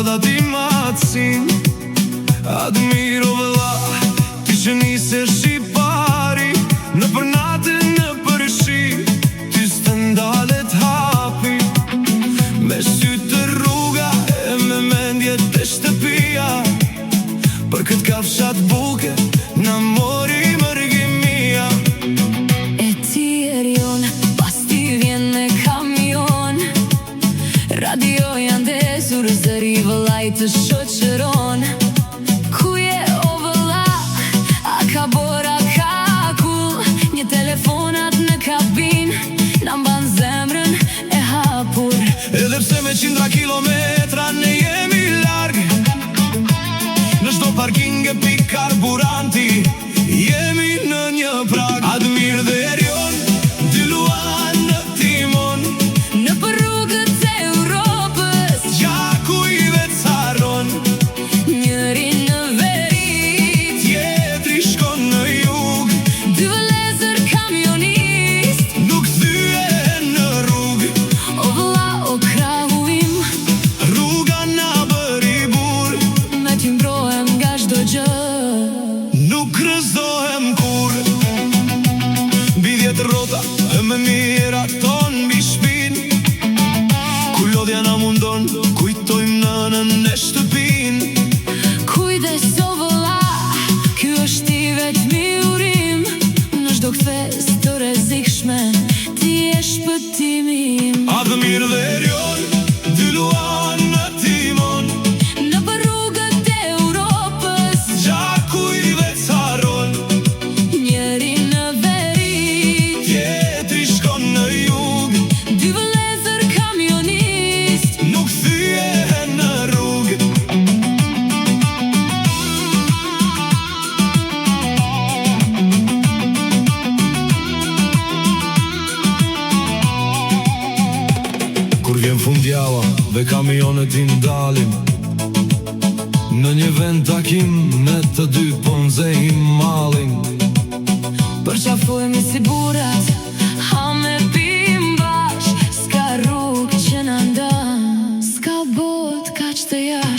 dha ti matësin. Admiro vëlla, ti që nise shqipari, në për natë në për shi, ty s'të ndalet hapi. Me sytë të rruga e me mendje të shtëpia, për këtë kafshat buke në mori mërgimia. E ti erion, pas ti vjen me kamion, radio janë desur, zëri vëllaj të shoqëron. Ku je o vëlla, a ka bora ka kull, një telefonat në kabin, na mban zemrën e hapur. Edhe pse me 100 kilometra ne jemi larg, në çdo parking e pik karburanti, jemi në një prag. Admir dhe Erion, dy luan në timon, Në për rrugët e Europës, gjaku i vetë saron, njëri në veri, tjetri shkon në jug, dy vëllezër kamionist. nuk thyen në rrug, O vëlla, o krahu im, rruga na bëri bur, me ty mbrohem nga çdo gjë. nuk rëzohem kur. Mbi 10 rrota e me mira ton mbi shpin, ku lodhja na mundon, kujtojmë nënën e shtëpin. Kujdes o vëlla, ky është i vetmi urim, në çdo kthes të rrezikshme, ti je shpëtimi im. Admir dhe Erion, dy luan në timon, Në për rrugët e Europës, gjaku i vetë saron, njëri në veri, tjetri shkon në jug, dy vëllezër kamionist. nuk thyen në rrug. Kur vjen fundjava dhe kamionet i ndalin, në një vend takim ne të dy po nxehim mallin. Përqafojmë si burat, ha me pim bash, s'ka rrugë që na ndan, s'ka bot kaq të jashtë.